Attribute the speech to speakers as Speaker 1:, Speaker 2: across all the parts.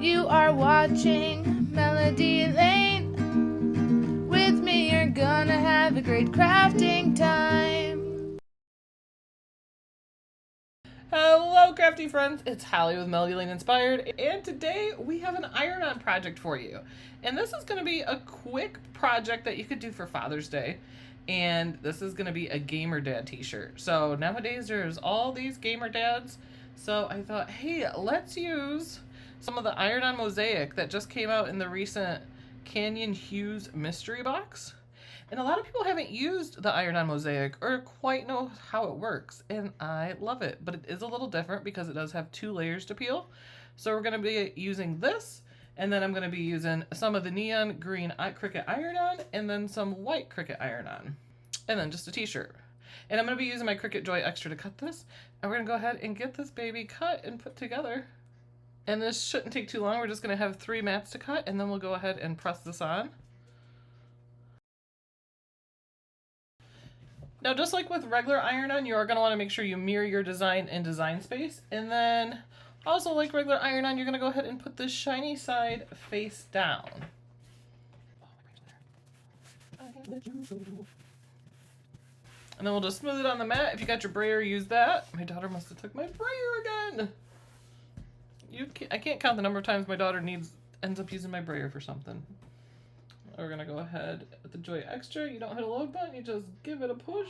Speaker 1: You are watching Melody Lane. With me, you're gonna have a great crafting time.
Speaker 2: Hello crafty friends, it's Holly with Melody Lane Inspired, and today we have an iron-on project for you. And this is going to be a quick project that you could do for Father's Day. And this is going to be a gamer dad t-shirt. So nowadays there's all these gamer dads. So I thought, hey, let's use some of the iron-on mosaic that just came out in the recent Hues mystery box. And a lot of people haven't used the iron-on mosaic or quite know how it works, and I love it. But it is a little different because it does have 2 layers to peel. So we're going to be using this, and then I'm going to be using some of the neon green Cricut iron-on, and then some white Cricut iron-on, and then just a t-shirt. And I'm going to be using my Cricut Joy Extra to cut this, and we're going to go ahead and get this baby cut and put together. And this shouldn't take too long. We're just going to have 3 mats to cut, and then we'll go ahead and press this on. Now, just like with regular iron-on, you are going to want to make sure you mirror your design in Design Space. And then, also like regular iron-on, you're going to go ahead and put the shiny side face down. And then we'll just smooth it on the mat. If you got your brayer, use that. My daughter must have took my brayer again. I can't count the number of times my daughter ends up using my brayer for something. We're gonna go ahead with the Joy Extra. You don't hit a load button, you just give it a push.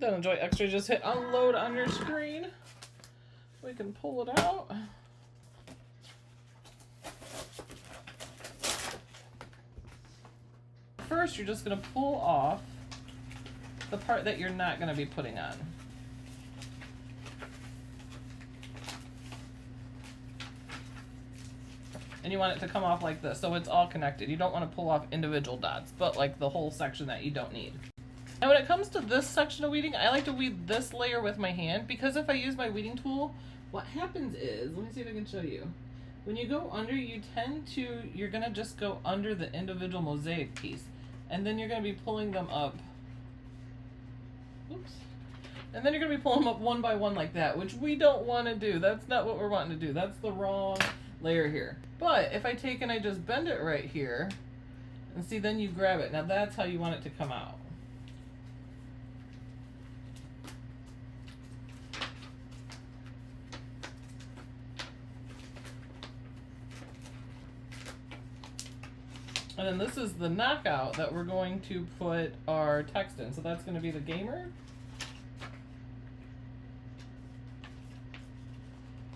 Speaker 2: Then the Joy Extra, just hit unload on your screen. We can pull it out. First, you're just going to pull off the part that you're not going to be putting on. And you want it to come off like this, so it's all connected. You don't want to pull off individual dots, but like the whole section that you don't need. Now when it comes to this section of weeding, I like to weed this layer with my hand, because if I use my weeding tool, what happens is, let me see if I can show you. When you go under, you're going to just go under the individual mosaic piece. And then you're going to be pulling them up. Oops. And then you're going to be pulling them up one by one like that, which we don't want to do. That's not what we're wanting to do. That's the wrong layer here. But if I take and I just bend it right here, and see, then you grab it. Now that's how you want it to come out. And then this is the knockout that we're going to put our text in. So that's going to be the gamer.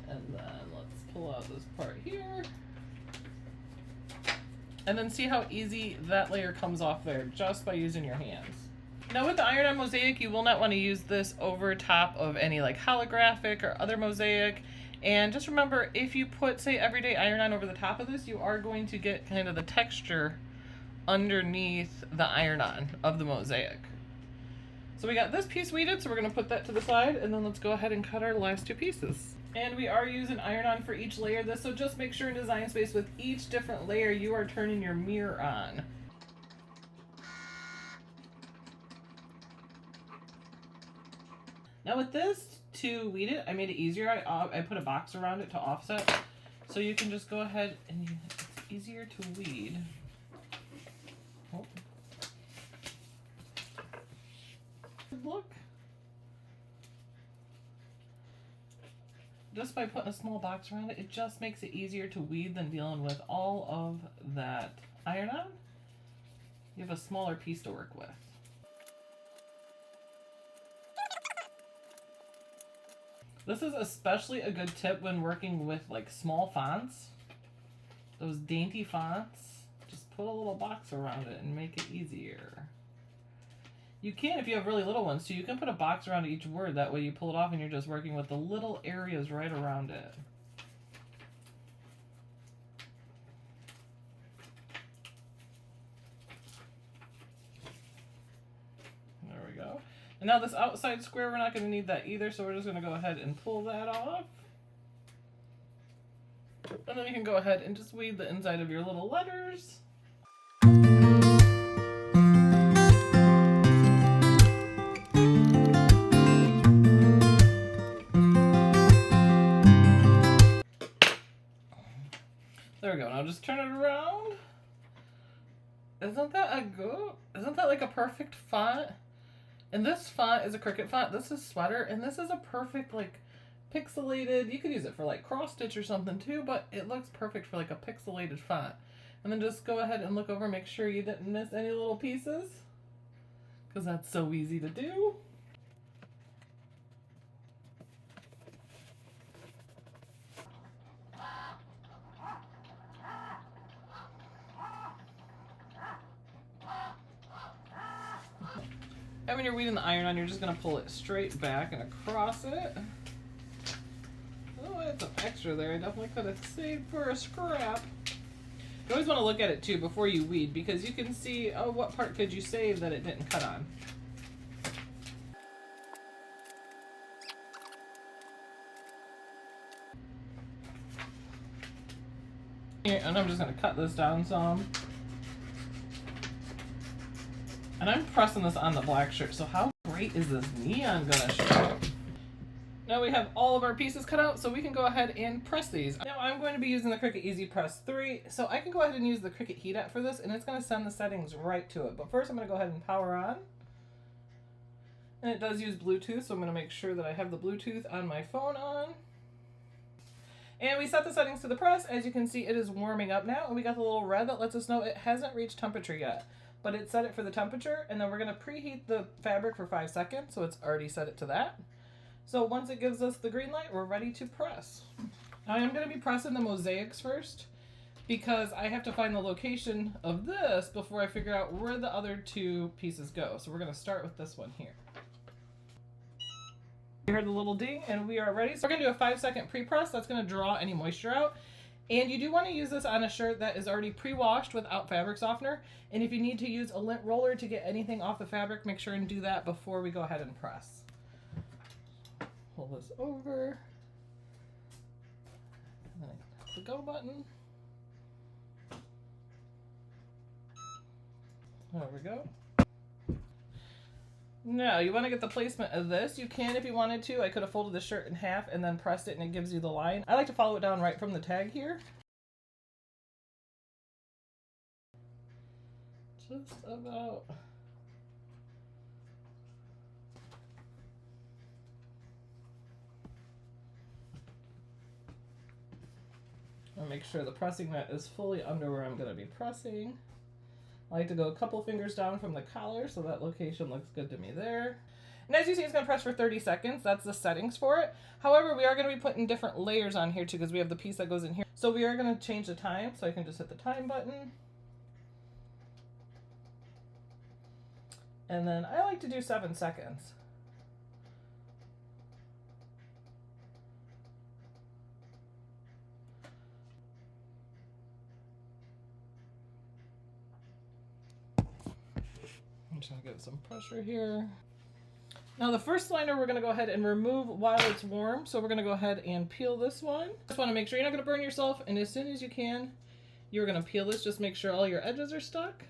Speaker 2: And then let's pull out this part here. And then see how easy that layer comes off there just by using your hands. Now with the iron-on mosaic, you will not want to use this over top of any like holographic or other mosaic. And just remember, if you put, say, everyday iron-on over the top of this, you are going to get kind of the texture underneath the iron-on of the mosaic. So we got this piece weeded, so we're going to put that to the side, and then let's go ahead and cut our last 2 pieces. And we are using iron-on for each layer of this, so just make sure in Design Space with each different layer you are turning your mirror on. Now with this, to weed it, I made it easier. I put a box around it to offset, so you can just go ahead and it's easier to weed. Oh. Look. Just by putting a small box around it, it just makes it easier to weed than dealing with all of that iron-on. You have a smaller piece to work with. This is especially a good tip when working with like small fonts. Those dainty fonts, just put a little box around it and make it easier. You can if you have really little ones too. You can put a box around each word. That way you pull it off and you're just working with the little areas right around it. There we go. And now this outside square, we're not going to need that either, so we're just going to go ahead and pull that off. And then you can go ahead and just weed the inside of your little letters. There we go. Now just turn it around. Isn't that like a perfect font? And this font is a Cricut font. This is Sweater, and this is a perfect like pixelated. You could use it for like cross stitch or something too, but it looks perfect for like a pixelated font. And then just go ahead and look over, make sure you didn't miss any little pieces, because that's so easy to do. And when you're weeding the iron on, you're just going to pull it straight back and across it. Oh, I had some extra there. I definitely could have saved for a scrap. You always want to look at it too before you weed, because you can see, oh, what part could you save that it didn't cut on. Here, and I'm just going to cut this down some. And I'm pressing this on the black shirt, so how great is this neon gonna show? Now we have all of our pieces cut out, so we can go ahead and press these. Now I'm going to be using the Cricut Easy Press 3, so I can go ahead and use the Cricut Heat App for this, and it's gonna send the settings right to it. But first I'm gonna go ahead and power on. And it does use Bluetooth, so I'm gonna make sure that I have the Bluetooth on my phone on. And we set the settings to the press. As you can see, it is warming up now, and we got the little red that lets us know it hasn't reached temperature yet. But it set it for the temperature, and then we're going to preheat the fabric for 5 seconds, so it's already set it to that. So once it gives us the green light, we're ready to press. Now I am going to be pressing the mosaics first, because I have to find the location of this before I figure out where the other two pieces go. So we're going to start with this one here. You heard the little ding, and we are ready. So we're going to do a 5-second pre-press. That's going to draw any moisture out. And you do want to use this on a shirt that is already pre-washed without fabric softener. And if you need to use a lint roller to get anything off the fabric, make sure and do that before we go ahead and press. Pull this over. And then I hit the go button. There we go. Now, you want to get the placement of this. You can if you wanted to. I could have folded the shirt in half and then pressed it, and it gives you the line. I like to follow it down right from the tag here. Just about. I'll make sure the pressing mat is fully under where I'm going to be pressing. I like to go a couple fingers down from the collar, so that location looks good to me there. And as you see, it's going to press for 30 seconds. That's the settings for it. However, we are going to be putting different layers on here too, because we have the piece that goes in here. So we are going to change the time, so I can just hit the time button. And then I like to do 7 seconds. I'm just going to give it some pressure here. Now the first liner we're going to go ahead and remove while it's warm. So we're going to go ahead and peel this one. Just want to make sure you're not going to burn yourself. And as soon as you can, you're going to peel this. Just make sure all your edges are stuck.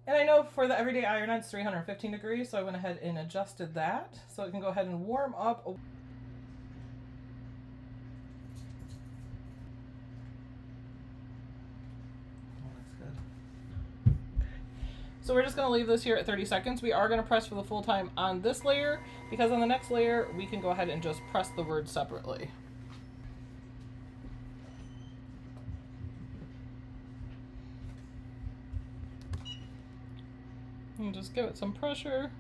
Speaker 2: And I know for the everyday iron it's 315 degrees, so I went ahead and adjusted that. So it can go ahead and warm up. So we're just going to leave this here at 30 seconds. We are going to press for the full time on this layer, because on the next layer we can go ahead and just press the words separately. And just give it some pressure.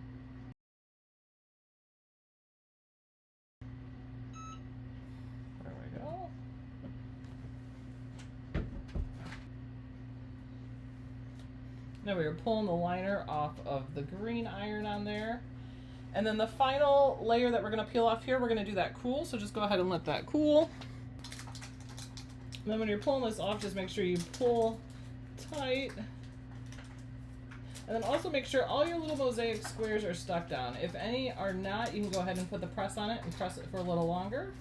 Speaker 2: There we go. Now we are pulling the liner off of the green iron on there. And then the final layer that we're going to peel off here, we're going to do that cool. So just go ahead and let that cool. And then when you're pulling this off, just make sure you pull tight. And then also make sure all your little mosaic squares are stuck down. If any are not, you can go ahead and put the press on it and press it for a little longer.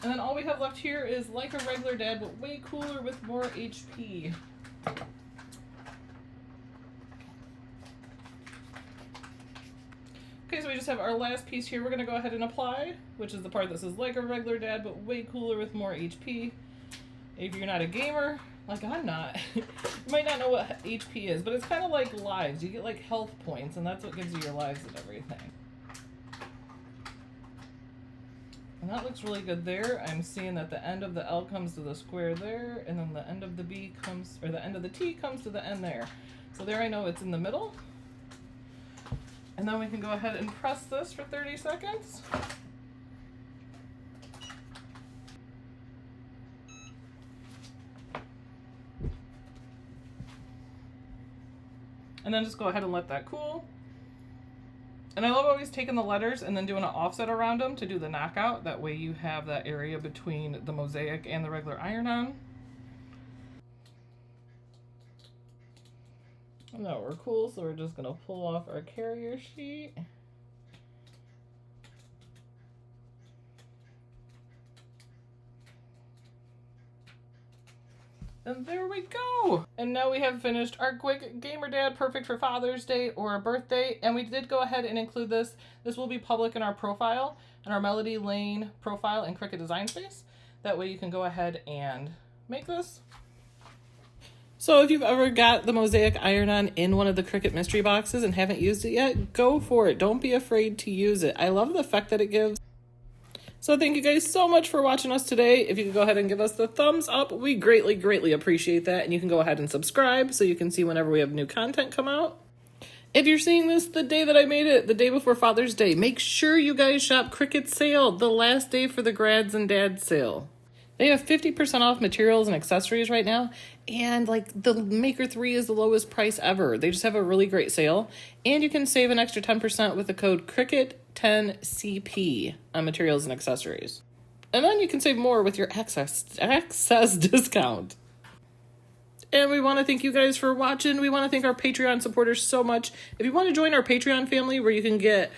Speaker 2: And then all we have left here is like a regular dad, but way cooler with more HP. Okay, so we just have our last piece here we're going to go ahead and apply, which is the part that says like a regular dad, but way cooler with more HP. If you're not a gamer, like I'm not, you might not know what HP is, but it's kind of like lives. You get like health points, and that's what gives you your lives and everything. And that looks really good there. I'm seeing that the end of the L comes to the square there, and then the end of the B comes, or the end of the T comes to the end there. So there I know it's in the middle. And then we can go ahead and press this for 30 seconds. And then just go ahead and let that cool. And I love always taking the letters and then doing an offset around them to do the knockout. That way you have that area between the mosaic and the regular iron-on. Now we're cool, so we're just gonna pull off our carrier sheet. And there we go! And now we have finished our quick Gamer Dad, perfect for Father's Day or a birthday. And we did go ahead and include this. This will be public in our profile, in our Melody Lane profile in Cricut Design Space. That way you can go ahead and make this. So if you've ever got the Mosaic iron-on in one of the Cricut mystery boxes and haven't used it yet, go for it. Don't be afraid to use it. I love the effect that it gives. So thank you guys so much for watching us today. If you could go ahead and give us the thumbs up, we greatly, greatly appreciate that. And you can go ahead and subscribe so you can see whenever we have new content come out. If you're seeing this the day that I made it, the day before Father's Day, make sure you guys shop Cricut sale, the last day for the grads and dads sale. They have 50% off materials and accessories right now, and like the Maker 3 is the lowest price ever. They just have a really great sale, and you can save an extra 10% with the code Cricut10CP on materials and accessories. And then you can save more with your access discount. And we want to thank you guys for watching. We want to thank our Patreon supporters so much. If you want to join our Patreon family where you can get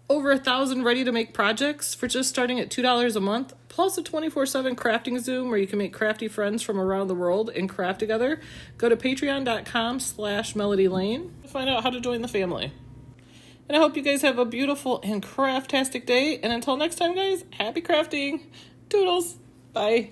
Speaker 2: over 1,000 ready-to-make projects for just starting at $2 a month, plus a 24/7 crafting Zoom where you can make crafty friends from around the world and craft together, go to patreon.com/melodylane to find out how to join the family. And I hope you guys have a beautiful and craftastic day. And until next time, guys, happy crafting. Toodles. Bye.